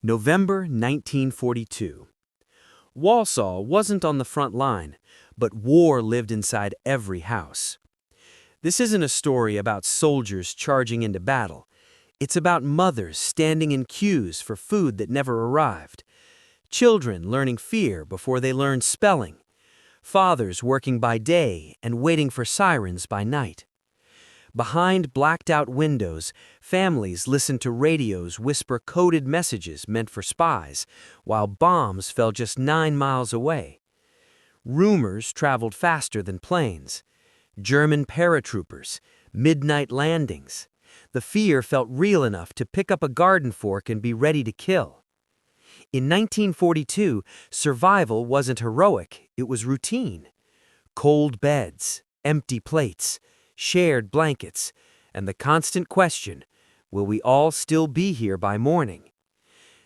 November 1942. Walsall wasn't on the front line, but war lived inside every house. This isn't a story about soldiers charging into battle. It's about mothers standing in queues for food that never arrived, children learning fear before they learned spelling, fathers working by day and waiting for sirens by night. Behind blacked-out windows, families listened to radios whisper coded messages meant for spies, while bombs fell just 9 miles away. Rumors traveled faster than planes. German paratroopers, midnight landings. The fear felt real enough to pick up a garden fork and be ready to kill. In 1942, survival wasn't heroic, it was routine. Cold beds, empty plates, shared blankets, and the constant question, will we all still be here by morning?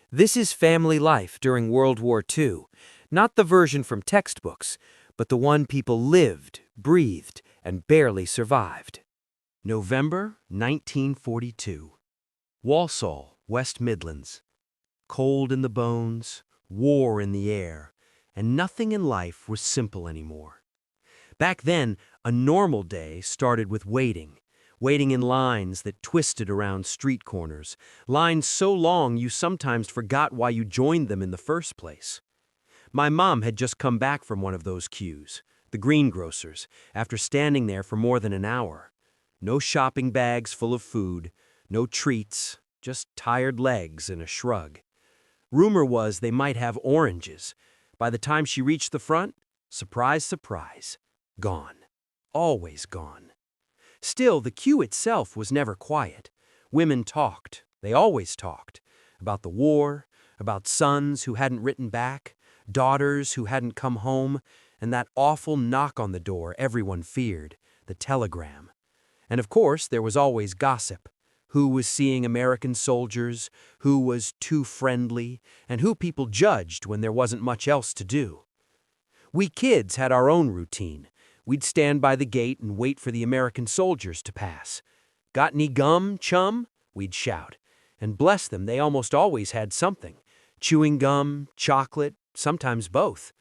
This is family life during World War II, not the version from textbooks, but the one people lived, breathed, and barely survived. November 1942. Walsall, West Midlands. Cold in the bones, war in the air, and nothing in life was simple anymore. Back then, a normal day started with waiting in lines that twisted around street corners, lines so long you sometimes forgot why you joined them in the first place. My mom had just come back from one of those queues, the greengrocer's, after standing there for more than an hour. No shopping bags full of food, no treats, just tired legs and a shrug. Rumor was they might have oranges. By the time she reached the front, surprise, surprise, gone. Always gone. Still, the queue itself was never quiet. Women talked. They always talked. About the war, about sons who hadn't written back, daughters who hadn't come home, and that awful knock on the door everyone feared, the telegram. And of course, there was always gossip. Who was seeing American soldiers, who was too friendly, and who people judged when there wasn't much else to do. We kids had our own routine. We'd stand by the gate and wait for the American soldiers to pass. "Got any gum, chum?" we'd shout. And bless them, they almost always had something. Chewing gum, chocolate, sometimes both.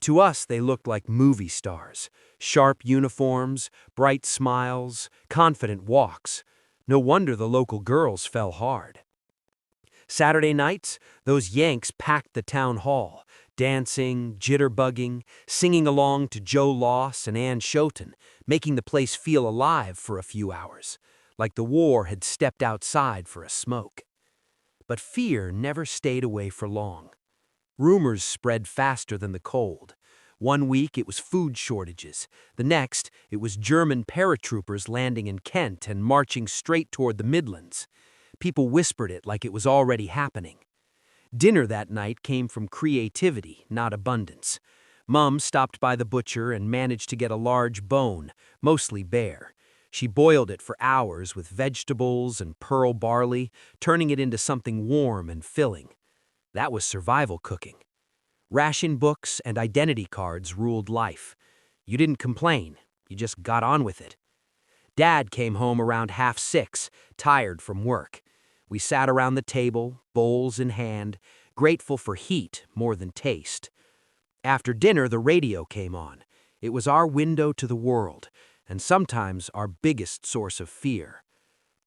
To us, they looked like movie stars. Sharp uniforms, bright smiles, confident walks. No wonder the local girls fell hard. Saturday nights, those Yanks packed the town hall, dancing, jitterbugging, singing along to Joe Loss and Ann Shoten, making the place feel alive for a few hours, like the war had stepped outside for a smoke. But fear never stayed away for long. Rumors spread faster than the cold. One week it was food shortages. The next, it was German paratroopers landing in Kent and marching straight toward the Midlands. People whispered it like it was already happening. Dinner that night came from creativity, not abundance. Mom stopped by the butcher and managed to get a large bone, mostly bare. She boiled it for hours with vegetables and pearl barley, turning it into something warm and filling. That was survival cooking. Ration books and identity cards ruled life. You didn't complain, you just got on with it. Dad came home around 6:30, tired from work. We sat around the table, bowls in hand, grateful for heat more than taste. After dinner, the radio came on. It was our window to the world, and sometimes our biggest source of fear.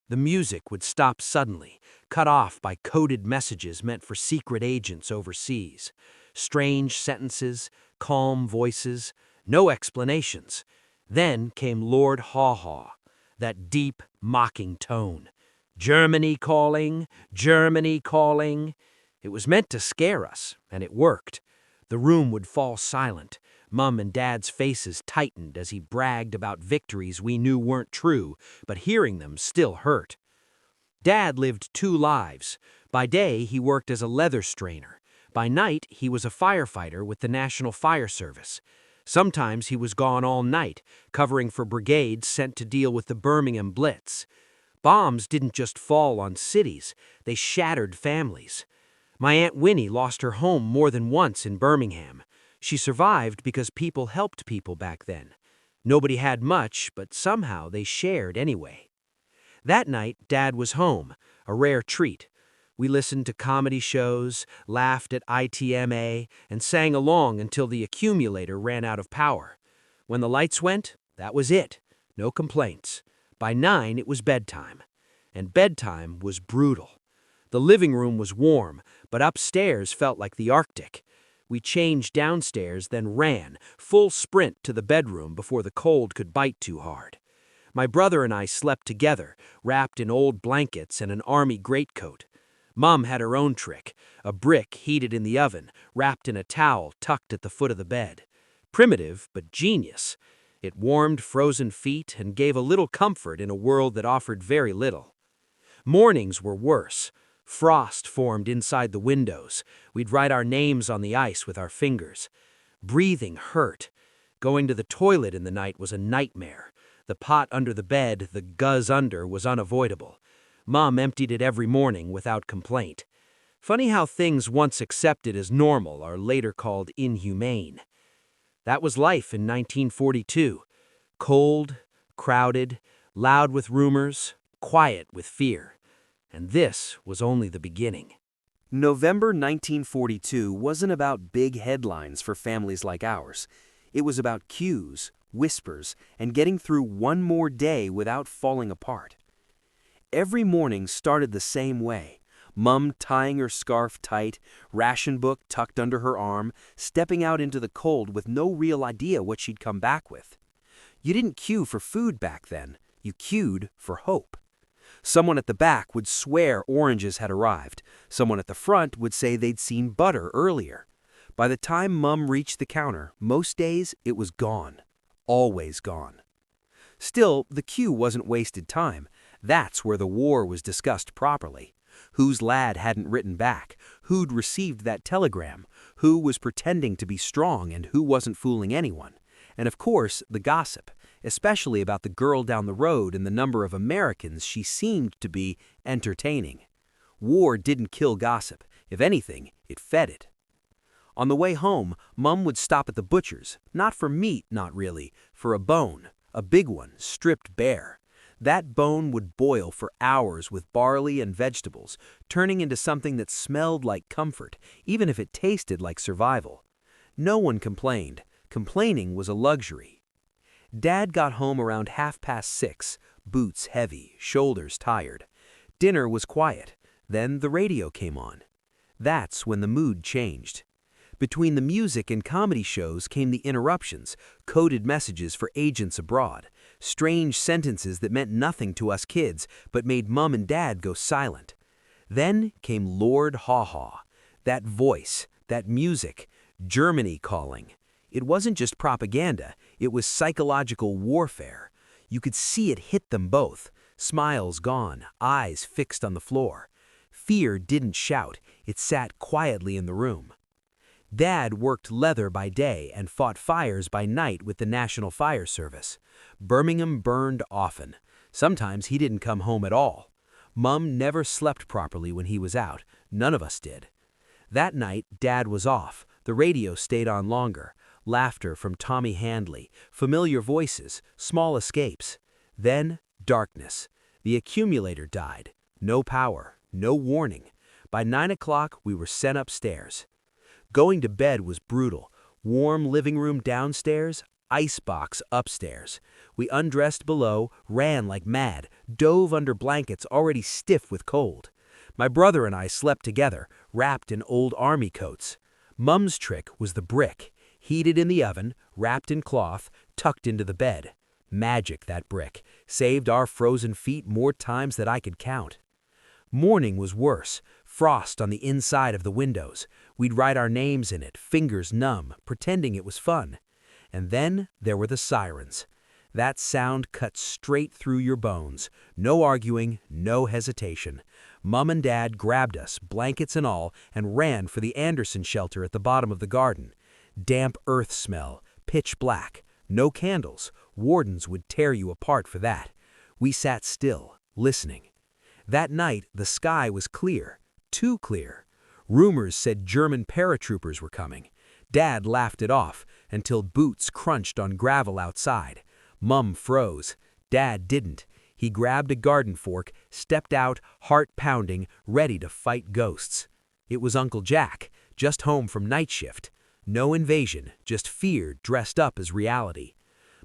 The music would stop suddenly, cut off by coded messages meant for secret agents overseas. Strange sentences, calm voices, no explanations. Then came Lord Haw-Haw, that deep, mocking tone. Germany calling, Germany calling. It was meant to scare us, and it worked. The room would fall silent. Mum and Dad's faces tightened as he bragged about victories we knew weren't true, but hearing them still hurt. Dad lived 2 lives. By day, he worked as a leather strainer. By night, he was a firefighter with the National Fire Service. Sometimes he was gone all night, covering for brigades sent to deal with the Birmingham Blitz. Bombs didn't just fall on cities, they shattered families. My Aunt Winnie lost her home more than once in Birmingham. She survived because people helped people back then. Nobody had much, but somehow they shared anyway. That night, Dad was home, a rare treat. We listened to comedy shows, laughed at ITMA, and sang along until the accumulator ran out of power. When the lights went, that was it. No complaints. By 9, it was bedtime. And bedtime was brutal. The living room was warm, but upstairs felt like the Arctic. We changed downstairs, then ran, full sprint to the bedroom before the cold could bite too hard. My brother and I slept together, wrapped in old blankets and an army greatcoat. Mom had her own trick, a brick heated in the oven, wrapped in a towel tucked at the foot of the bed. Primitive, but genius. It warmed frozen feet and gave a little comfort in a world that offered very little. Mornings were worse. Frost formed inside the windows. We'd write our names on the ice with our fingers. Breathing hurt. Going to the toilet in the night was a nightmare. The pot under the bed, the guzz under, was unavoidable. Mom emptied it every morning without complaint. Funny how things once accepted as normal are later called inhumane. That was life in 1942. Cold, crowded, loud with rumors, quiet with fear. And this was only the beginning. November 1942 wasn't about big headlines for families like ours. It was about cues, whispers, and getting through one more day without falling apart. Every morning started the same way. Mom tying her scarf tight, ration book tucked under her arm, stepping out into the cold with no real idea what she'd come back with. You didn't queue for food back then. You queued for hope. Someone at the back would swear oranges had arrived. Someone at the front would say they'd seen butter earlier. By the time Mom reached the counter, most days it was gone. Always gone. Still, the queue wasn't wasted time. That's where the war was discussed properly. Whose lad hadn't written back, who'd received that telegram, who was pretending to be strong and who wasn't fooling anyone. And of course, the gossip, especially about the girl down the road and the number of Americans she seemed to be entertaining. War didn't kill gossip. If anything, it fed it. On the way home, Mom would stop at the butcher's, not for meat, not really, for a bone, a big one, stripped bare. That bone would boil for hours with barley and vegetables, turning into something that smelled like comfort, even if it tasted like survival. No one complained. Complaining was a luxury. Dad got home around 6:30, boots heavy, shoulders tired. Dinner was quiet. Then the radio came on. That's when the mood changed. Between the music and comedy shows came the interruptions, coded messages for agents abroad, strange sentences that meant nothing to us kids but made Mom and Dad go silent. Then came Lord Haw Haw, that voice, that music, Germany calling. It wasn't just propaganda, it was psychological warfare. You could see it hit them both, smiles gone, eyes fixed on the floor. Fear didn't shout, it sat quietly in the room. Dad worked leather by day and fought fires by night with the National Fire Service. Birmingham burned often. Sometimes he didn't come home at all. Mom never slept properly when he was out. None of us did. That night, Dad was off. The radio stayed on longer. Laughter from Tommy Handley, familiar voices, small escapes. Then, darkness. The accumulator died. No power, no warning. By 9 o'clock, we were sent upstairs. Going to bed was brutal. Warm living room downstairs, icebox upstairs. We undressed below, ran like mad, dove under blankets already stiff with cold. My brother and I slept together, wrapped in old army coats. Mom's trick was the brick, heated in the oven, wrapped in cloth, tucked into the bed. Magic, that brick. Saved our frozen feet more times than I could count. Morning was worse. Frost on the inside of the windows. We'd write our names in it, fingers numb, pretending it was fun. And then there were the sirens. That sound cut straight through your bones. No arguing, no hesitation. Mom and Dad grabbed us, blankets and all, and ran for the Anderson shelter at the bottom of the garden. Damp earth smell, pitch black, no candles. Wardens would tear you apart for that. We sat still, listening. That night, the sky was clear, too clear. Rumors said German paratroopers were coming. Dad laughed it off until boots crunched on gravel outside. Mom froze. Dad didn't. He grabbed a garden fork, stepped out, heart pounding, ready to fight ghosts. It was Uncle Jack, just home from night shift. No invasion, just fear dressed up as reality.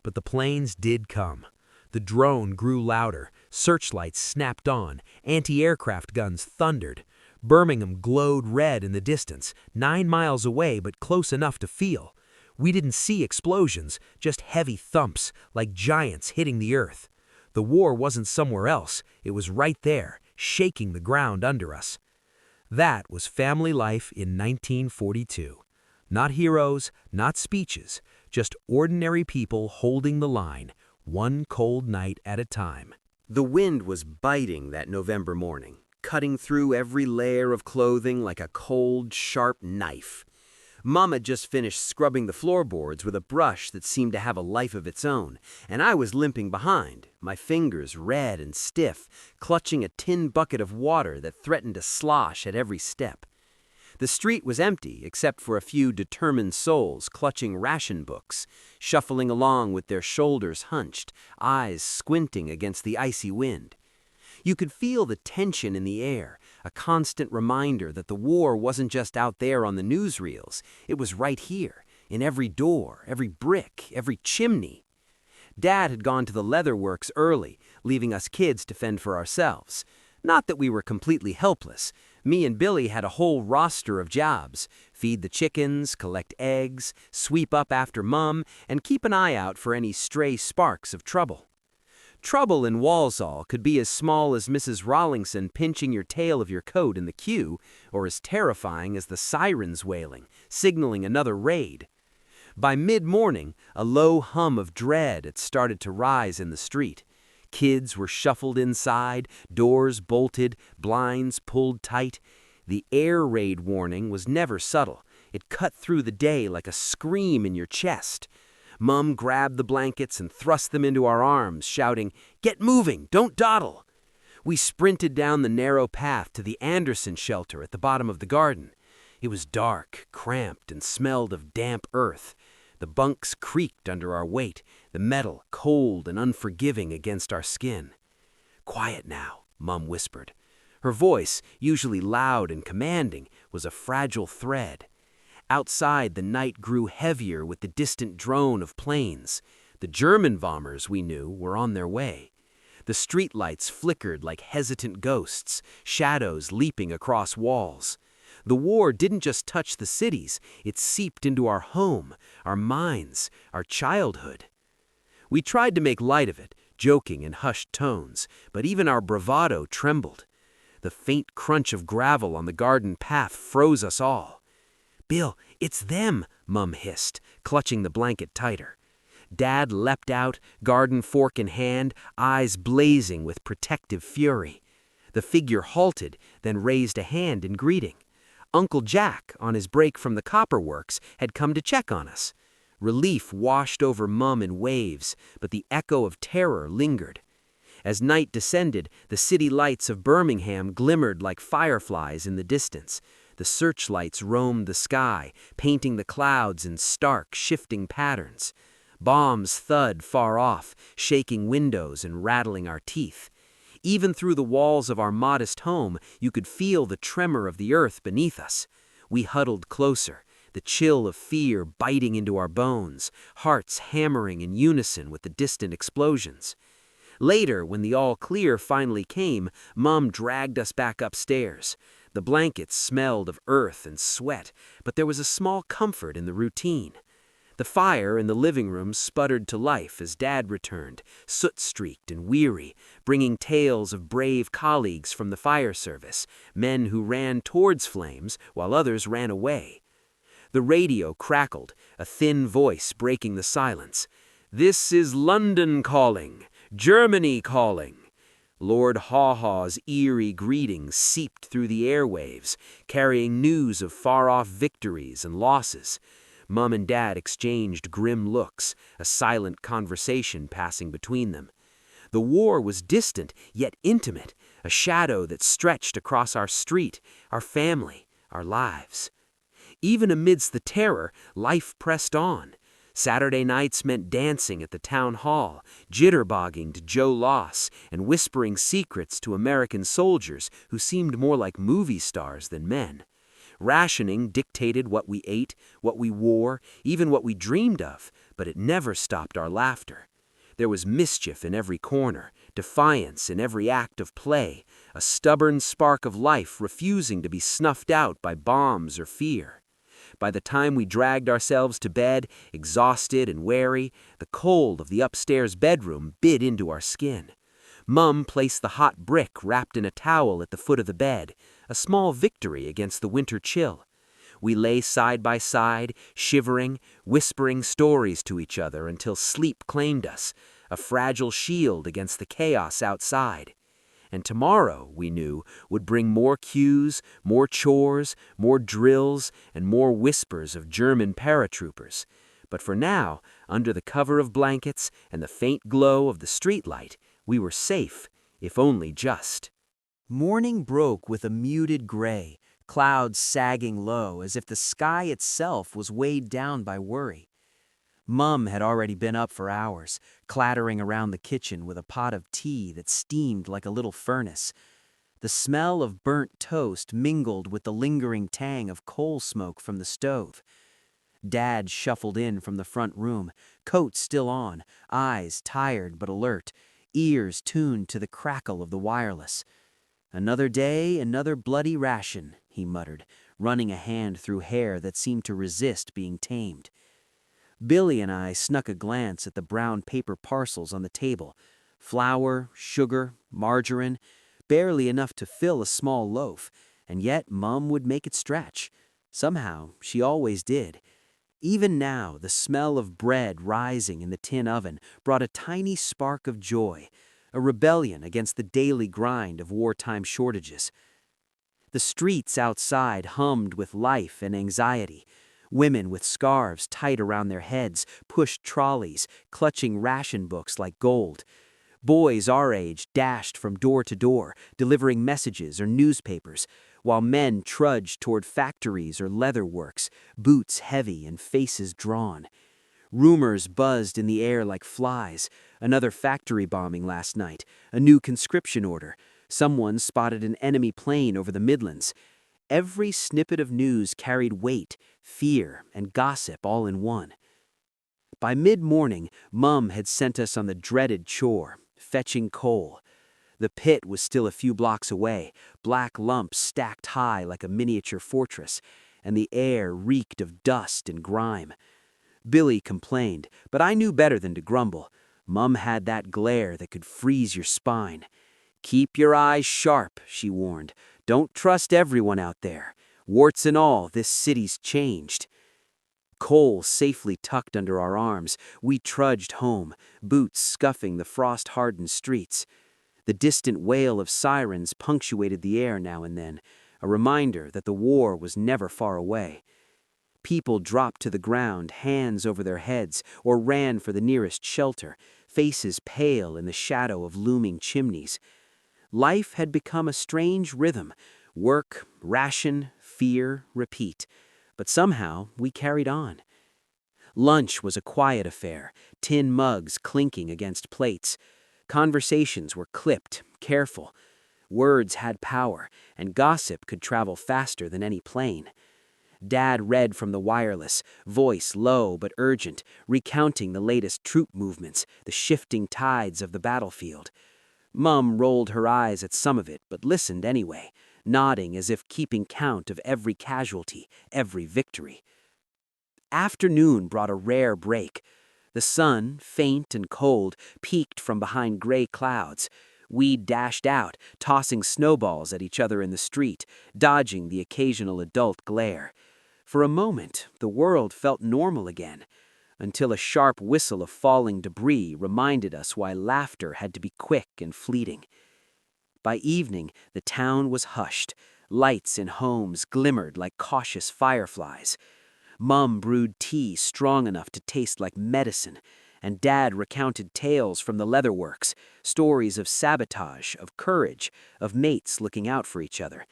But the planes did come. The drone grew louder, searchlights snapped on, anti-aircraft guns thundered. Birmingham glowed red in the distance, 9 miles away but close enough to feel. We didn't see explosions, just heavy thumps, like giants hitting the earth. The war wasn't somewhere else, it was right there, shaking the ground under us. That was family life in 1942. Not heroes, not speeches, just ordinary people holding the line, one cold night at a time. The wind was biting that November morning, cutting through every layer of clothing like a cold, sharp knife. Mom had just finished scrubbing the floorboards with a brush that seemed to have a life of its own, and I was limping behind, my fingers red and stiff, clutching a tin bucket of water that threatened to slosh at every step. The street was empty except for a few determined souls clutching ration books, shuffling along with their shoulders hunched, eyes squinting against the icy wind. You could feel the tension in the air, a constant reminder that the war wasn't just out there on the newsreels, it was right here, in every door, every brick, every chimney. Dad had gone to the leather works early, leaving us kids to fend for ourselves. Not that we were completely helpless. Me and Billy had a whole roster of jobs: feed the chickens, collect eggs, sweep up after Mum, and keep an eye out for any stray sparks of trouble. Trouble in Walsall could be as small as Mrs. Rawlingson pinching your tail of your coat in the queue, or as terrifying as the sirens wailing, signaling another raid. By mid-morning, a low hum of dread had started to rise in the street. Kids were shuffled inside, doors bolted, blinds pulled tight. The air raid warning was never subtle. It cut through the day like a scream in your chest. Mum grabbed the blankets and thrust them into our arms, shouting, "Get moving, don't dawdle!" We sprinted down the narrow path to the Anderson shelter at the bottom of the garden. It was dark, cramped, and smelled of damp earth. The bunks creaked under our weight, the metal cold and unforgiving against our skin. "Quiet now," Mum whispered. Her voice, usually loud and commanding, was a fragile thread. Outside, the night grew heavier with the distant drone of planes. The German bombers, we knew, were on their way. The streetlights flickered like hesitant ghosts, shadows leaping across walls. The war didn't just touch the cities, it seeped into our home, our minds, our childhood. We tried to make light of it, joking in hushed tones, but even our bravado trembled. The faint crunch of gravel on the garden path froze us all. "Bill, it's them," Mum hissed, clutching the blanket tighter. Dad leapt out, garden fork in hand, eyes blazing with protective fury. The figure halted, then raised a hand in greeting. Uncle Jack, on his break from the copper works, had come to check on us. Relief washed over Mum in waves, but the echo of terror lingered. As night descended, the city lights of Birmingham glimmered like fireflies in the distance. The searchlights roamed the sky, painting the clouds in stark, shifting patterns. Bombs thud far off, shaking windows and rattling our teeth. Even through the walls of our modest home, you could feel the tremor of the earth beneath us. We huddled closer, the chill of fear biting into our bones, hearts hammering in unison with the distant explosions. Later, when the all-clear finally came, Mum dragged us back upstairs. The blankets smelled of earth and sweat, but there was a small comfort in the routine. The fire in the living room sputtered to life as Dad returned, soot-streaked and weary, bringing tales of brave colleagues from the fire service, men who ran towards flames while others ran away. The radio crackled, a thin voice breaking the silence. "This is London calling, Germany calling." Lord Haw-Haw's eerie greetings seeped through the airwaves, carrying news of far-off victories and losses. Mum and Dad exchanged grim looks, a silent conversation passing between them. The war was distant, yet intimate, a shadow that stretched across our street, our family, our lives. Even amidst the terror, life pressed on. Saturday nights meant dancing at the town hall, jitterbogging to Joe Loss, and whispering secrets to American soldiers who seemed more like movie stars than men. Rationing dictated what we ate, what we wore, even what we dreamed of, but it never stopped our laughter. There was mischief in every corner, defiance in every act of play, a stubborn spark of life refusing to be snuffed out by bombs or fear. By the time we dragged ourselves to bed, exhausted and weary, the cold of the upstairs bedroom bit into our skin. Mum placed the hot brick wrapped in a towel at the foot of the bed, a small victory against the winter chill. We lay side by side, shivering, whispering stories to each other until sleep claimed us, a fragile shield against the chaos outside. And tomorrow, we knew, would bring more cues, more chores, more drills, and more whispers of German paratroopers. But for now, under the cover of blankets and the faint glow of the streetlight, we were safe, if only just. Morning broke with a muted gray, clouds sagging low as if the sky itself was weighed down by worry. Mum had already been up for hours, clattering around the kitchen with a pot of tea that steamed like a little furnace. The smell of burnt toast mingled with the lingering tang of coal smoke from the stove. Dad shuffled in from the front room, coat still on, eyes tired but alert, ears tuned to the crackle of the wireless. "Another day, another bloody ration," he muttered, running a hand through hair that seemed to resist being tamed. Billy and I snuck a glance at the brown paper parcels on the table. Flour, sugar, margarine, barely enough to fill a small loaf, and yet Mum would make it stretch. Somehow, she always did. Even now, the smell of bread rising in the tin oven brought a tiny spark of joy, a rebellion against the daily grind of wartime shortages. The streets outside hummed with life and anxiety. Women with scarves tight around their heads pushed trolleys, clutching ration books like gold. Boys our age dashed from door to door, delivering messages or newspapers, while men trudged toward factories or leather works, boots heavy and faces drawn. Rumors buzzed in the air like flies. Another factory bombing last night, a new conscription order. Someone spotted an enemy plane over the Midlands. Every snippet of news carried weight, fear, and gossip all in one. By mid-morning, Mum had sent us on the dreaded chore, fetching coal. The pit was still a few blocks away, black lumps stacked high like a miniature fortress, and the air reeked of dust and grime. Billy complained, but I knew better than to grumble. Mum had that glare that could freeze your spine. "Keep your eyes sharp," she warned. "Don't trust everyone out there. Warts and all, this city's changed." Coal safely tucked under our arms, we trudged home, boots scuffing the frost-hardened streets. The distant wail of sirens punctuated the air now and then, a reminder that the war was never far away. People dropped to the ground, hands over their heads, or ran for the nearest shelter, faces pale in the shadow of looming chimneys. Life had become a strange rhythm: work, ration, fear, repeat. But somehow we carried on. Lunch was a quiet affair, tin mugs clinking against plates. Conversations were clipped, careful. Words had power, and gossip could travel faster than any plane. Dad read from the wireless, voice low but urgent, recounting the latest troop movements, the shifting tides of the battlefield. Mum rolled her eyes at some of it, but listened anyway, nodding as if keeping count of every casualty, every victory. Afternoon brought a rare break. The sun, faint and cold, peeked from behind gray clouds. We dashed out, tossing snowballs at each other in the street, dodging the occasional adult glare. For a moment, the world felt normal again, until a sharp whistle of falling debris reminded us why laughter had to be quick and fleeting. By evening, the town was hushed. Lights in homes glimmered like cautious fireflies. Mum brewed tea strong enough to taste like medicine, and Dad recounted tales from the leatherworks, stories of sabotage, of courage, of mates looking out for each other.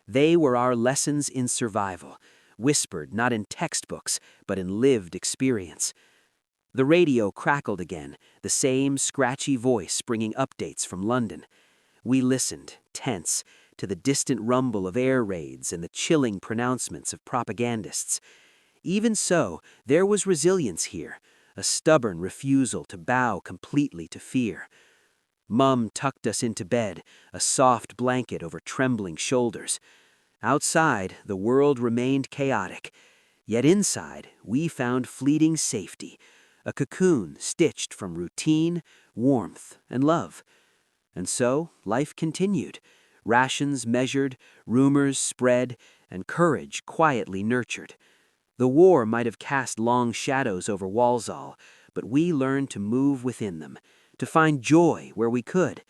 They were our lessons in survival, whispered not in textbooks, but in lived experience. The radio crackled again, the same scratchy voice bringing updates from London. We listened, tense, to the distant rumble of air raids and the chilling pronouncements of propagandists. Even so, there was resilience here, a stubborn refusal to bow completely to fear. Mum tucked us into bed, a soft blanket over trembling shoulders. Outside, the world remained chaotic, yet inside, we found fleeting safety, a cocoon stitched from routine, warmth, and love. And so, life continued, rations measured, rumors spread, and courage quietly nurtured. The war might have cast long shadows over Walsall, but we learned to move within them, to find joy where we could,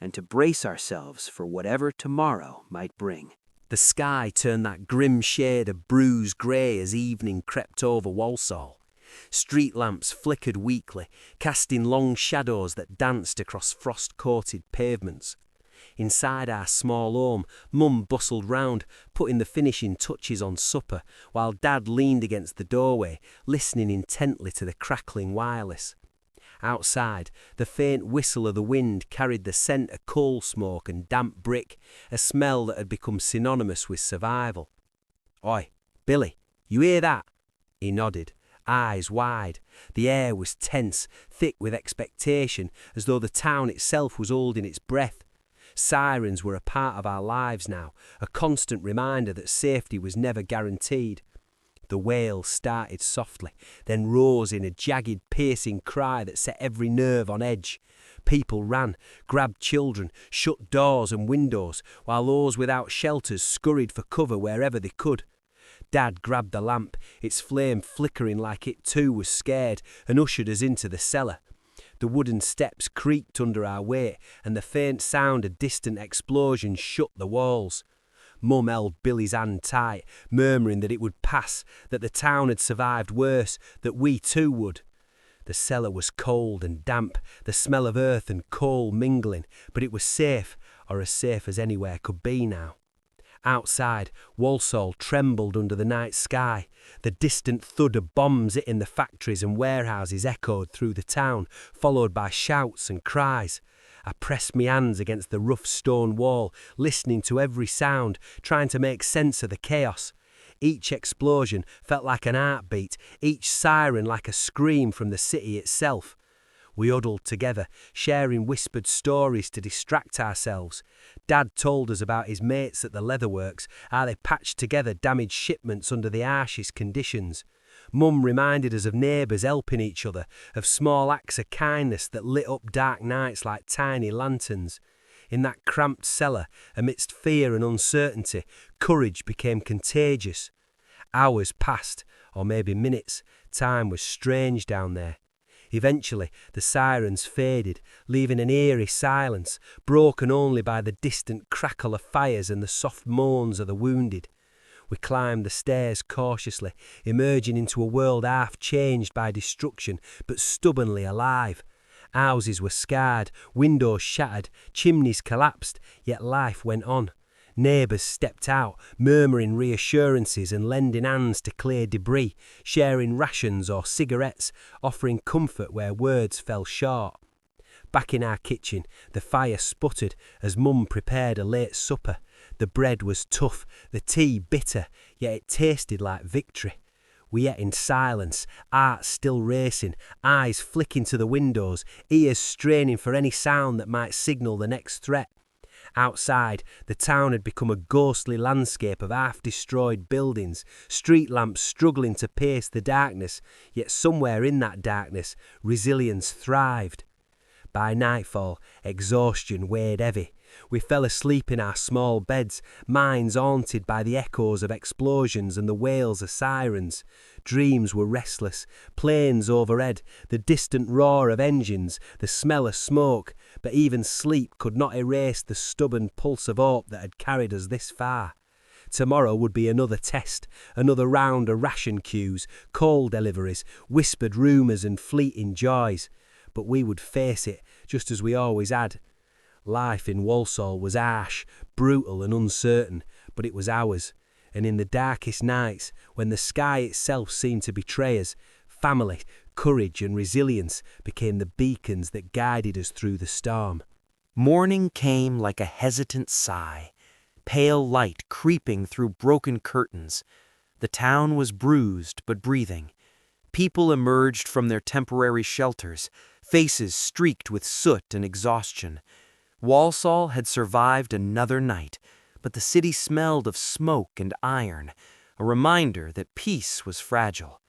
and to brace ourselves for whatever tomorrow might bring. The sky turned that grim shade of bruised grey as evening crept over Walsall. Street lamps flickered weakly, casting long shadows that danced across frost-coated pavements. Inside our small home, Mum bustled round, putting the finishing touches on supper, while Dad leaned against the doorway, listening intently to the crackling wireless. Outside, the faint whistle of the wind carried the scent of coal smoke and damp brick, a smell that had become synonymous with survival. "Oi, Billy, you hear that?" He nodded, eyes wide. The air was tense, thick with expectation, as though the town itself was holding its breath. Sirens were a part of our lives now, a constant reminder that safety was never guaranteed. The wail started softly, then rose in a jagged, piercing cry that set every nerve on edge. People ran, grabbed children, shut doors and windows, while those without shelters scurried for cover wherever they could. Dad grabbed the lamp, its flame flickering like it too was scared, and ushered us into the cellar. The wooden steps creaked under our weight, and the faint sound of distant explosions shook the walls. Mum held Billy's hand tight, murmuring that it would pass, that the town had survived worse, that we too would. The cellar was cold and damp, the smell of earth and coal mingling, but it was safe, or as safe as anywhere could be now. Outside, Walsall trembled under the night sky. The distant thud of bombs hitting the factories and warehouses echoed through the town, followed by shouts and cries. I pressed my hands against the rough stone wall, listening to every sound, trying to make sense of the chaos. Each explosion felt like an heartbeat, each siren like a scream from the city itself. We huddled together, sharing whispered stories to distract ourselves. Dad told us about his mates at the leatherworks, how they patched together damaged shipments under the harshest conditions. Mum reminded us of neighbours helping each other, of small acts of kindness that lit up dark nights like tiny lanterns. In that cramped cellar, amidst fear and uncertainty, courage became contagious. Hours passed, or maybe minutes. Time was strange down there. Eventually, the sirens faded, leaving an eerie silence, broken only by the distant crackle of fires and the soft moans of the wounded. We climbed the stairs cautiously, emerging into a world half changed by destruction, but stubbornly alive. Houses were scarred, windows shattered, chimneys collapsed, yet life went on. Neighbours stepped out, murmuring reassurances and lending hands to clear debris, sharing rations or cigarettes, offering comfort where words fell short. Back in our kitchen, the fire sputtered as Mum prepared a late supper. The bread was tough, the tea bitter, yet it tasted like victory. We ate in silence, hearts still racing, eyes flicking to the windows, ears straining for any sound that might signal the next threat. Outside, the town had become a ghostly landscape of half-destroyed buildings, street lamps struggling to pierce the darkness, yet somewhere in that darkness, resilience thrived. By nightfall, exhaustion weighed heavy. We fell asleep in our small beds, minds haunted by the echoes of explosions and the wails of sirens. Dreams were restless, planes overhead, the distant roar of engines, the smell of smoke, but even sleep could not erase the stubborn pulse of hope that had carried us this far. Tomorrow would be another test, another round of ration queues, coal deliveries, whispered rumours and fleeting joys. But we would face it, just as we always had. Life in Walsall was harsh, brutal and uncertain, but it was ours. And in the darkest nights, when the sky itself seemed to betray us, family, Courage and resilience became the beacons that guided us through the storm. Morning came like a hesitant sigh, pale light creeping through broken curtains. The town was bruised but breathing. People emerged from their temporary shelters, faces streaked with soot and exhaustion. Walsall had survived another night, but the city smelled of smoke and iron, a reminder that peace was fragile.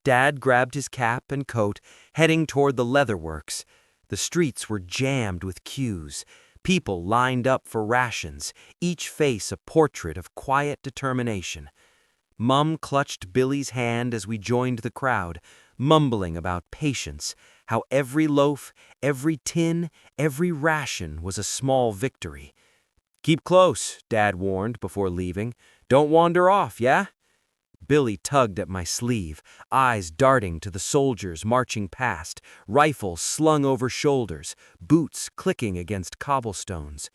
Dad grabbed his cap and coat, heading toward the leatherworks. The streets were jammed with queues, people lined up for rations, each face a portrait of quiet determination. Mum clutched Billy's hand as we joined the crowd, mumbling about patience, how every loaf, every tin, every ration was a small victory. "Keep close," Dad warned before leaving. "Don't wander off, yeah?" Billy tugged at my sleeve, eyes darting to the soldiers marching past, rifles slung over shoulders, boots clicking against cobblestones.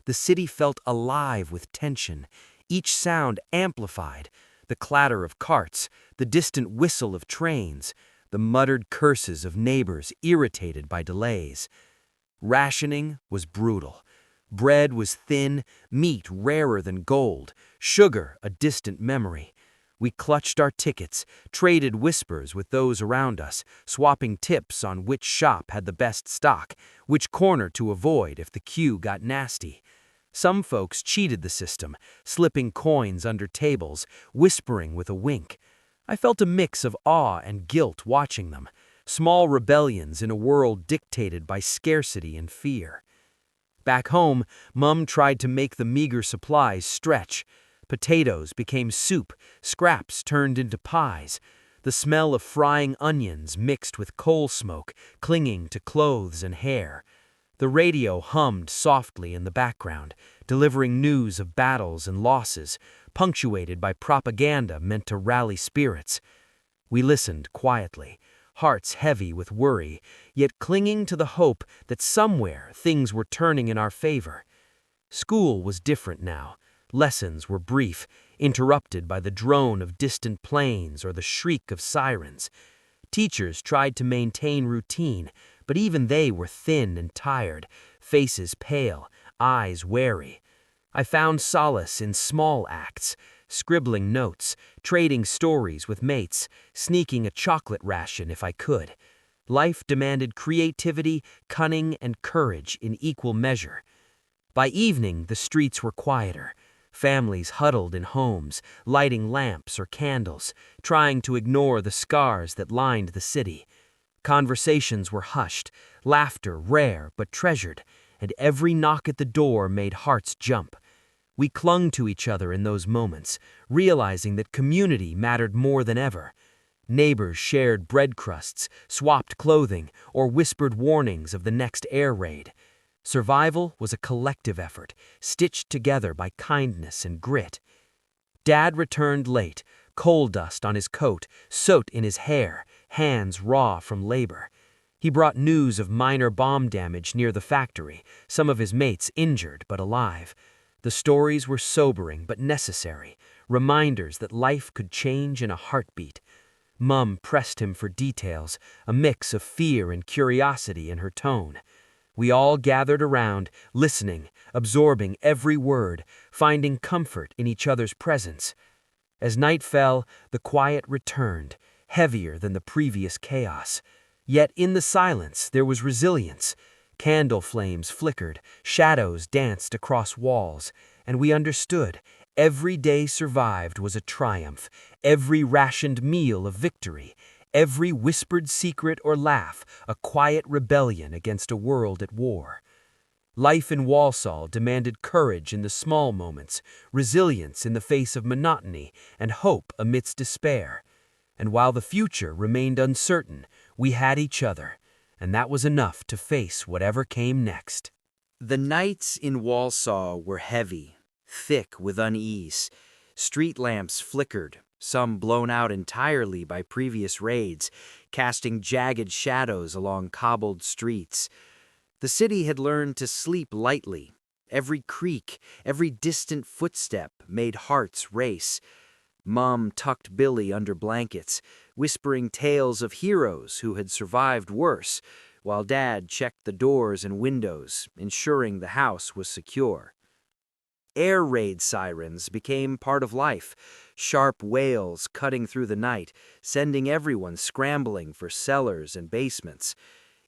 The city felt alive with tension, each sound amplified, the clatter of carts, the distant whistle of trains, the muttered curses of neighbors irritated by delays. Rationing was brutal. Bread was thin, meat rarer than gold, sugar a distant memory. We clutched our tickets, traded whispers with those around us, swapping tips on which shop had the best stock, which corner to avoid if the queue got nasty. Some folks cheated the system, slipping coins under tables, whispering with a wink. I felt a mix of awe and guilt watching them, small rebellions in a world dictated by scarcity and fear. Back home, Mum tried to make the meager supplies stretch. Potatoes became soup, scraps turned into pies. The smell of frying onions mixed with coal smoke, clinging to clothes and hair. The radio hummed softly in the background, delivering news of battles and losses, punctuated by propaganda meant to rally spirits. We listened quietly, hearts heavy with worry, yet clinging to the hope that somewhere things were turning in our favor. School was different now. Lessons were brief, interrupted by the drone of distant planes or the shriek of sirens. Teachers tried to maintain routine, but even they were thin and tired, faces pale, eyes wary. I found solace in small acts, scribbling notes, trading stories with mates, sneaking a chocolate ration if I could. Life demanded creativity, cunning, and courage in equal measure. By evening, the streets were quieter. Families huddled in homes, lighting lamps or candles, trying to ignore the scars that lined the city. Conversations were hushed, laughter rare but treasured, and every knock at the door made hearts jump. We clung to each other in those moments, realizing that community mattered more than ever. Neighbors shared bread crusts, swapped clothing, or whispered warnings of the next air raid. Survival was a collective effort, stitched together by kindness and grit. Dad returned late, coal dust on his coat, soot in his hair, hands raw from labor. He brought news of minor bomb damage near the factory, some of his mates injured but alive. The stories were sobering but necessary, reminders that life could change in a heartbeat. Mum pressed him for details, a mix of fear and curiosity in her tone. We all gathered around, listening, absorbing every word, finding comfort in each other's presence. As night fell, the quiet returned, heavier than the previous chaos. Yet in the silence there was resilience. Candle flames flickered, shadows danced across walls, and we understood every day survived was a triumph, every rationed meal a victory, every whispered secret or laugh a quiet rebellion against a world at war. Life in Walsall demanded courage in the small moments, resilience in the face of monotony, and hope amidst despair. And while the future remained uncertain, we had each other, and that was enough to face whatever came next. The nights in Walsall were heavy, thick with unease. Street lamps flickered, some blown out entirely by previous raids, casting jagged shadows along cobbled streets. The city had learned to sleep lightly. Every creak, every distant footstep made hearts race. Mom tucked Billy under blankets, whispering tales of heroes who had survived worse, while Dad checked the doors and windows, ensuring the house was secure. Air raid sirens became part of life, sharp wails cutting through the night, sending everyone scrambling for cellars and basements.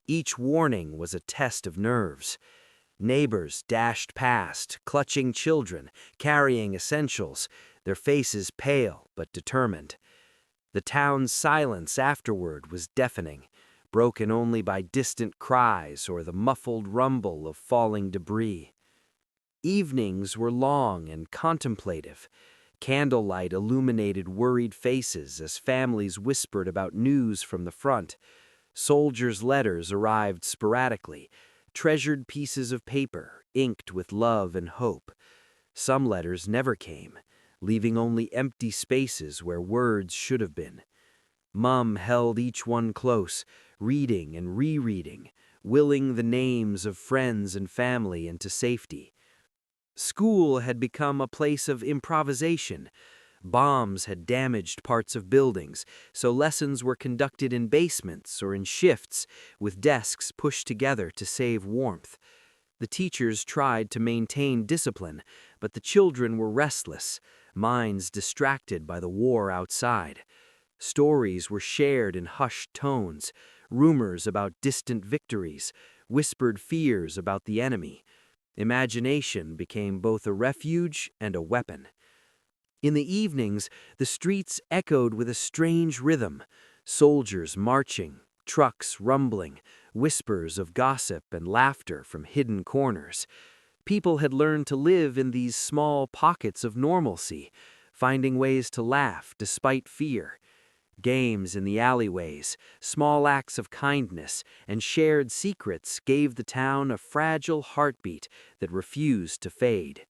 Each warning was a test of nerves. Neighbors dashed past, clutching children, carrying essentials, their faces pale but determined. The town's silence afterward was deafening, broken only by distant cries or the muffled rumble of falling debris. Evenings were long and contemplative. Candlelight illuminated worried faces as families whispered about news from the front. Soldiers' letters arrived sporadically, treasured pieces of paper, inked with love and hope. Some letters never came, leaving only empty spaces where words should have been. Mom held each one close, reading and rereading, willing the names of friends and family into safety. School had become a place of improvisation. Bombs had damaged parts of buildings, so lessons were conducted in basements or in shifts, with desks pushed together to save warmth. The teachers tried to maintain discipline, but the children were restless, minds distracted by the war outside. Stories were shared in hushed tones, rumors about distant victories, whispered fears about the enemy. Imagination became both a refuge and a weapon. In the evenings, the streets echoed with a strange rhythm, soldiers marching, trucks rumbling, whispers of gossip and laughter from hidden corners. People had learned to live in these small pockets of normalcy, finding ways to laugh despite fear. Games in the alleyways, small acts of kindness, and shared secrets gave the town a fragile heartbeat that refused to fade.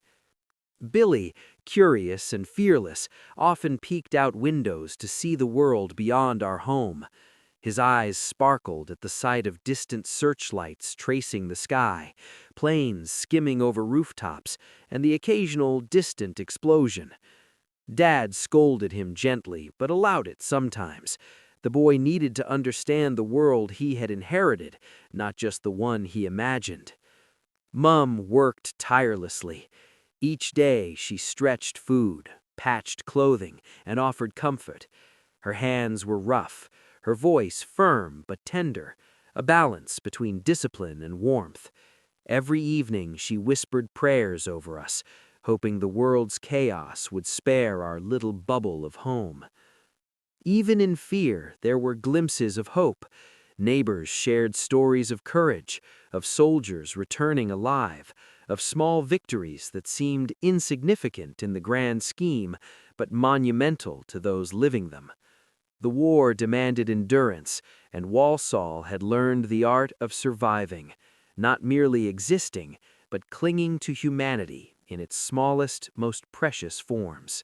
Billy, curious and fearless, often peeked out windows to see the world beyond our home. His eyes sparkled at the sight of distant searchlights tracing the sky, planes skimming over rooftops, and the occasional distant explosion. Dad scolded him gently, but allowed it sometimes. The boy needed to understand the world he had inherited, not just the one he imagined. Mom worked tirelessly. Each day she stretched food, patched clothing, and offered comfort. Her hands were rough, her voice firm but tender, a balance between discipline and warmth. Every evening she whispered prayers over us, hoping the world's chaos would spare our little bubble of home. Even in fear, there were glimpses of hope. Neighbors shared stories of courage, of soldiers returning alive, of small victories that seemed insignificant in the grand scheme, but monumental to those living them. The war demanded endurance, and Walsall had learned the art of surviving, not merely existing, but clinging to humanity in its smallest, most precious forms.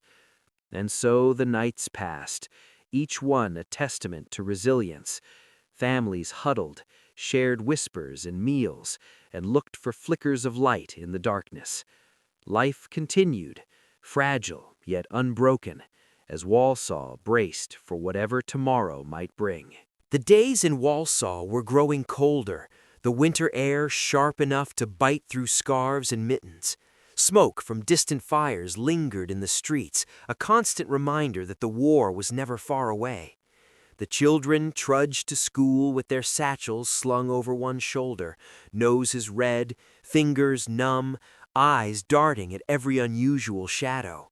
And so the nights passed, each one a testament to resilience. Families huddled, shared whispers and meals, and looked for flickers of light in the darkness. Life continued, fragile yet unbroken, as Walsall braced for whatever tomorrow might bring. The days in Walsall were growing colder, the winter air sharp enough to bite through scarves and mittens. Smoke from distant fires lingered in the streets, a constant reminder that the war was never far away. The children trudged to school with their satchels slung over one shoulder, noses red, fingers numb, eyes darting at every unusual shadow.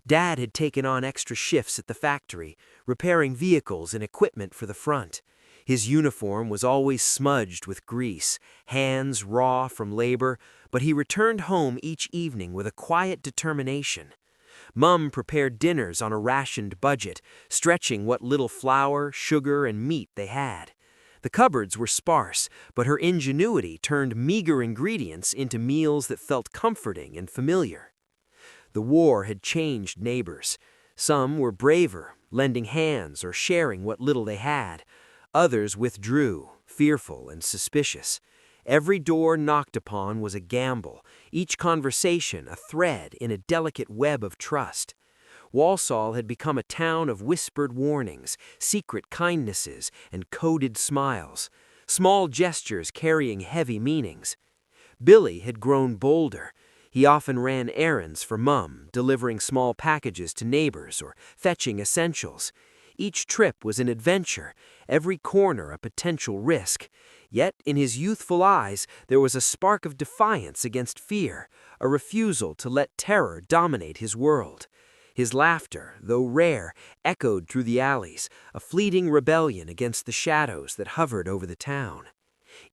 Dad had taken on extra shifts at the factory, repairing vehicles and equipment for the front. His uniform was always smudged with grease, hands raw from labor, but he returned home each evening with a quiet determination. Mom prepared dinners on a rationed budget, stretching what little flour, sugar, and meat they had. The cupboards were sparse, but her ingenuity turned meager ingredients into meals that felt comforting and familiar. The war had changed neighbors. Some were braver, lending hands or sharing what little they had. Others withdrew, fearful and suspicious. Every door knocked upon was a gamble, each conversation a thread in a delicate web of trust. Walsall had become a town of whispered warnings, secret kindnesses, and coded smiles, small gestures carrying heavy meanings. Billy had grown bolder. He often ran errands for Mum, delivering small packages to neighbors or fetching essentials. Each trip was an adventure, every corner a potential risk. Yet in his youthful eyes there was a spark of defiance against fear, a refusal to let terror dominate his world. His laughter, though rare, echoed through the alleys, a fleeting rebellion against the shadows that hovered over the town.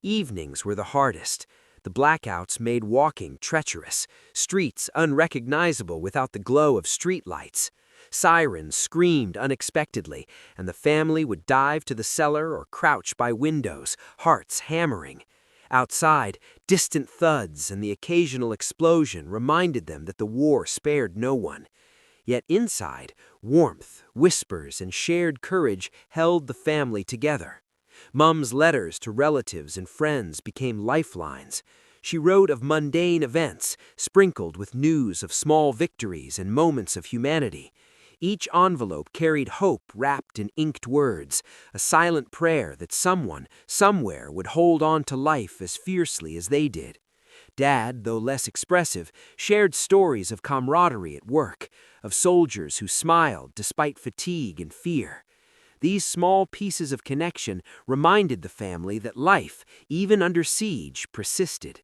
Evenings were the hardest. The blackouts made walking treacherous, streets unrecognizable without the glow of streetlights. Sirens screamed unexpectedly, and the family would dive to the cellar or crouch by windows, hearts hammering. Outside, distant thuds and the occasional explosion reminded them that the war spared no one. Yet inside, warmth, whispers, and shared courage held the family together. Mum's letters to relatives and friends became lifelines. She wrote of mundane events, sprinkled with news of small victories and moments of humanity. Each envelope carried hope wrapped in inked words, a silent prayer that someone, somewhere, would hold on to life as fiercely as they did. Dad, though less expressive, shared stories of camaraderie at work, of soldiers who smiled despite fatigue and fear. These small pieces of connection reminded the family that life, even under siege, persisted.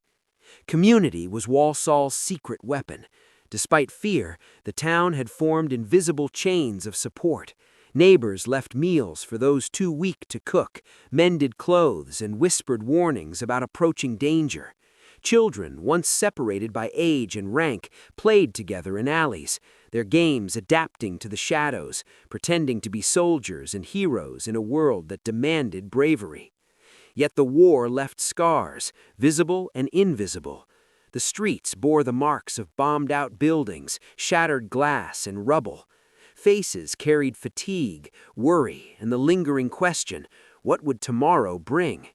Community was Walsall's secret weapon. Despite fear, the town had formed invisible chains of support. Neighbors left meals for those too weak to cook, mended clothes, and whispered warnings about approaching danger. Children, once separated by age and rank, played together in alleys, their games adapting to the shadows, pretending to be soldiers and heroes in a world that demanded bravery. Yet the war left scars, visible and invisible. The streets bore the marks of bombed-out buildings, shattered glass, and rubble. Faces carried fatigue, worry, and the lingering question, what would tomorrow bring?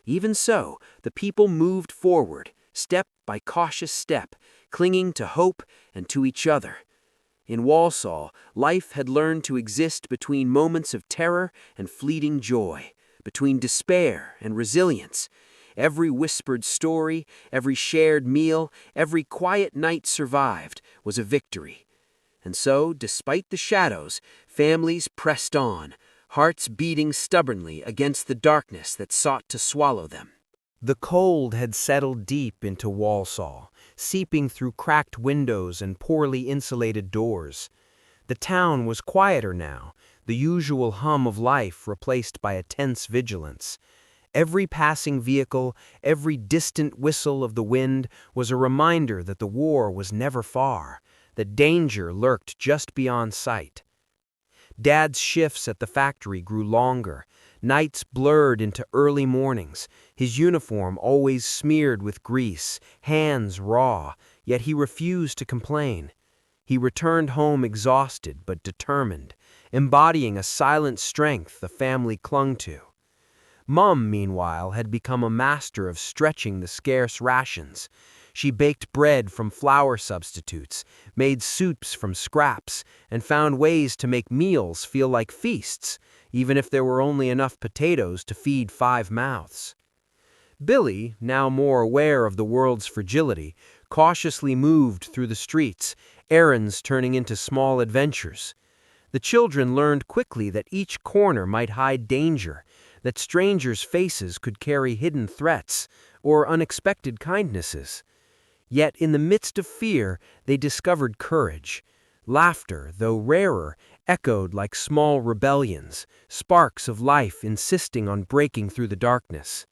Even so, the people moved forward, step by cautious step, clinging to hope and to each other. In Walsall, life had learned to exist between moments of terror and fleeting joy, between despair and resilience. Every whispered story, every shared meal, every quiet night survived was a victory. And so, despite the shadows, families pressed on, hearts beating stubbornly against the darkness that sought to swallow them. The cold had settled deep into Walsall, seeping through cracked windows and poorly insulated doors. The town was quieter now, the usual hum of life replaced by a tense vigilance. Every passing vehicle, every distant whistle of the wind was a reminder that the war was never far, that danger lurked just beyond sight. Dad's shifts at the factory grew longer, nights blurred into early mornings, his uniform always smeared with grease, hands raw, yet he refused to complain. He returned home exhausted but determined, embodying a silent strength the family clung to. Mum, meanwhile, had become a master of stretching the scarce rations. She baked bread from flour substitutes, made soups from scraps, and found ways to make meals feel like feasts, even if there were only enough potatoes to feed 5 mouths. Billy, now more aware of the world's fragility, cautiously moved through the streets, errands turning into small adventures. The children learned quickly that each corner might hide danger, that strangers' faces could carry hidden threats or unexpected kindnesses. Yet in the midst of fear, they discovered courage. Laughter, though rarer, echoed like small rebellions, sparks of life insisting on breaking through the darkness.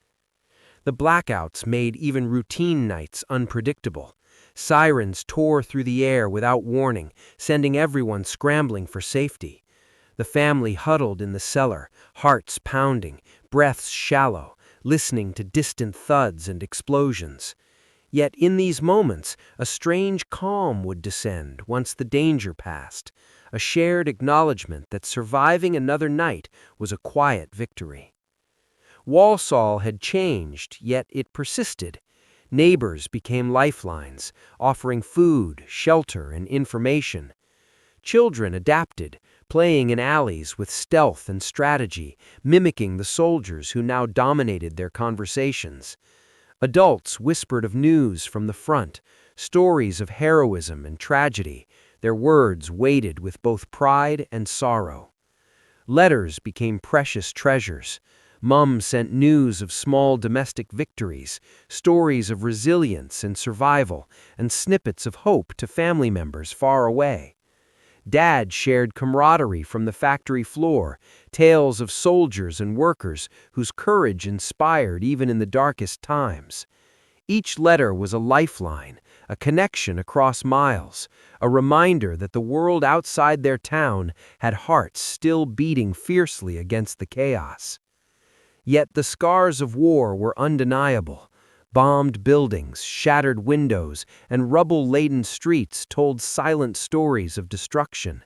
The blackouts made even routine nights unpredictable. Sirens tore through the air without warning, sending everyone scrambling for safety. The family huddled in the cellar, hearts pounding, breaths shallow, listening to distant thuds and explosions. Yet in these moments, a strange calm would descend once the danger passed, a shared acknowledgement that surviving another night was a quiet victory. Walsall had changed, yet it persisted. Neighbors became lifelines, offering food, shelter, and information. Children adapted, playing in alleys with stealth and strategy, mimicking the soldiers who now dominated their conversations. Adults whispered of news from the front, stories of heroism and tragedy, their words weighted with both pride and sorrow. Letters became precious treasures. Mum sent news of small domestic victories, stories of resilience and survival, and snippets of hope to family members far away. Dad shared camaraderie from the factory floor, tales of soldiers and workers whose courage inspired even in the darkest times. Each letter was a lifeline, a connection across miles, a reminder that the world outside their town had hearts still beating fiercely against the chaos. Yet the scars of war were undeniable. Bombed buildings, shattered windows, and rubble-laden streets told silent stories of destruction.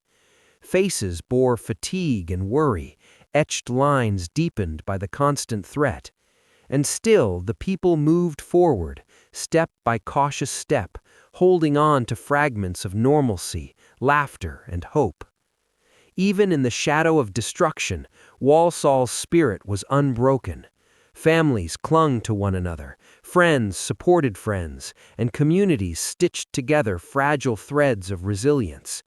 Faces bore fatigue and worry, etched lines deepened by the constant threat. And still the people moved forward, step by cautious step, holding on to fragments of normalcy, laughter, and hope. Even in the shadow of destruction, Walsall's spirit was unbroken. Families clung to one another, friends supported friends, and communities stitched together fragile threads of resilience.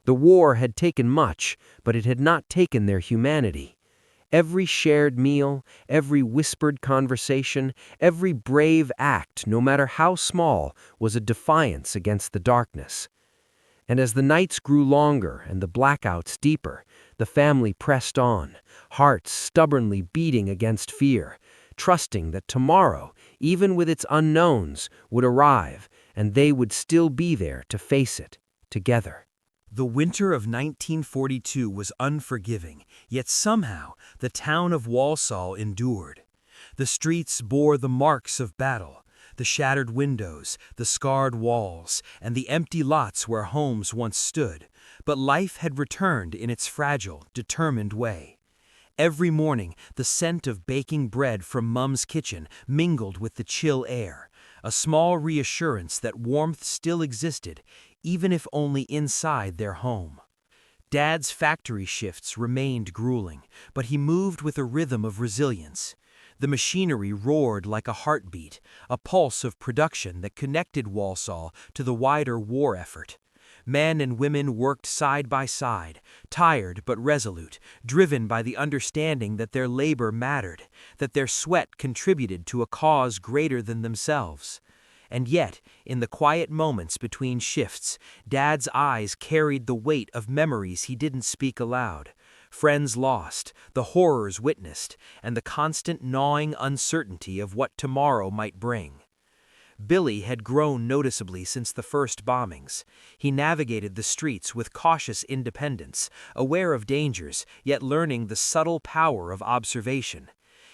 The war had taken much, but it had not taken their humanity. Every shared meal, every whispered conversation, every brave act, no matter how small, was a defiance against the darkness. And as the nights grew longer and the blackouts deeper, the family pressed on, hearts stubbornly beating against fear, trusting that tomorrow, even with its unknowns, would arrive, and they would still be there to face it, together. The winter of 1942 was unforgiving, yet somehow the town of Walsall endured. The streets bore the marks of battle, the shattered windows, the scarred walls, and the empty lots where homes once stood, but life had returned in its fragile, determined way. Every morning, the scent of baking bread from Mum's kitchen mingled with the chill air, a small reassurance that warmth still existed, even if only inside their home. Dad's factory shifts remained grueling, but he moved with a rhythm of resilience. The machinery roared like a heartbeat, a pulse of production that connected Walsall to the wider war effort. Men and women worked side by side, tired but resolute, driven by the understanding that their labor mattered, that their sweat contributed to a cause greater than themselves. And yet, in the quiet moments between shifts, Dad's eyes carried the weight of memories he didn't speak aloud. Friends lost, the horrors witnessed, and the constant gnawing uncertainty of what tomorrow might bring. Billy had grown noticeably since the first bombings. He navigated the streets with cautious independence, aware of dangers, yet learning the subtle power of observation.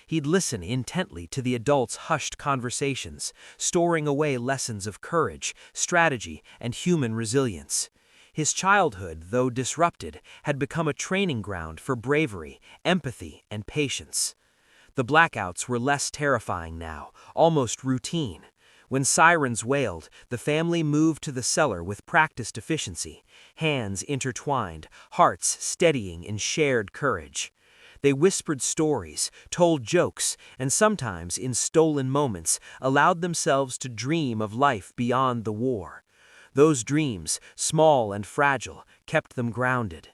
He'd listen intently to the adults' hushed conversations, storing away lessons of courage, strategy, and human resilience. His childhood, though disrupted, had become a training ground for bravery, empathy, and patience. The blackouts were less terrifying now, almost routine. When sirens wailed, the family moved to the cellar with practiced efficiency, hands intertwined, hearts steadying in shared courage. They whispered stories, told jokes, and sometimes, in stolen moments, allowed themselves to dream of life beyond the war. Those dreams, small and fragile, kept them grounded.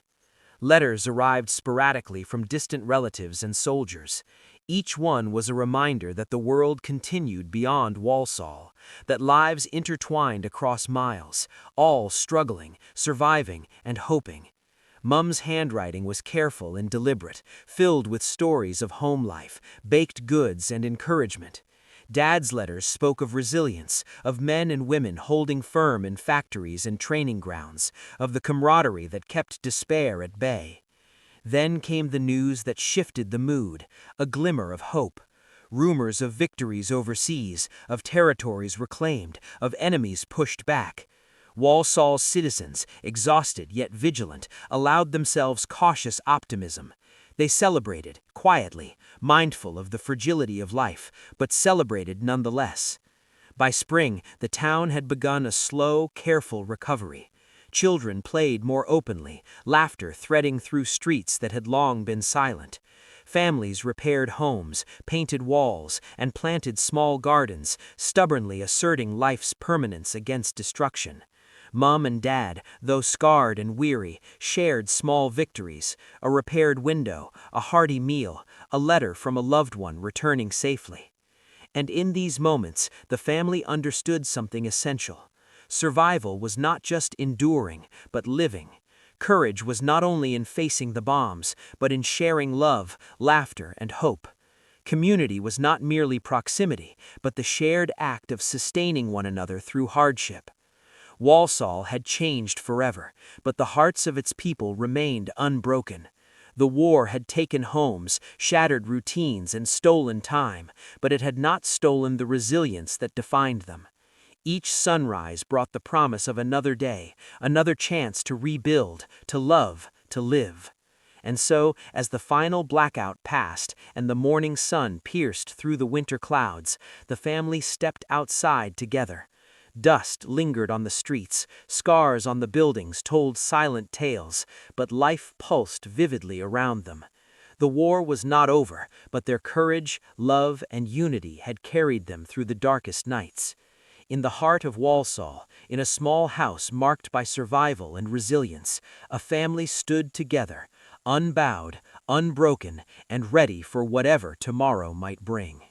Letters arrived sporadically from distant relatives and soldiers. Each one was a reminder that the world continued beyond Walsall, that lives intertwined across miles, all struggling, surviving, and hoping. Mum's handwriting was careful and deliberate, filled with stories of home life, baked goods, and encouragement. Dad's letters spoke of resilience, of men and women holding firm in factories and training grounds, of the camaraderie that kept despair at bay. Then came the news that shifted the mood, a glimmer of hope. Rumors of victories overseas, of territories reclaimed, of enemies pushed back. Walsall's citizens, exhausted yet vigilant, allowed themselves cautious optimism. They celebrated, quietly, mindful of the fragility of life, but celebrated nonetheless. By spring, the town had begun a slow, careful recovery. Children played more openly, laughter threading through streets that had long been silent. Families repaired homes, painted walls, and planted small gardens, stubbornly asserting life's permanence against destruction. Mom and Dad, though scarred and weary, shared small victories: a repaired window, a hearty meal, a letter from a loved one returning safely. And in these moments, the family understood something essential. Survival was not just enduring, but living. Courage was not only in facing the bombs, but in sharing love, laughter, and hope. Community was not merely proximity, but the shared act of sustaining one another through hardship. Walsall had changed forever, but the hearts of its people remained unbroken. The war had taken homes, shattered routines, and stolen time, but it had not stolen the resilience that defined them. Each sunrise brought the promise of another day, another chance to rebuild, to love, to live. And so, as the final blackout passed and the morning sun pierced through the winter clouds, the family stepped outside together. Dust lingered on the streets, scars on the buildings told silent tales, but life pulsed vividly around them. The war was not over, but their courage, love, and unity had carried them through the darkest nights. In the heart of Walsall, in a small house marked by survival and resilience, a family stood together, unbowed, unbroken, and ready for whatever tomorrow might bring.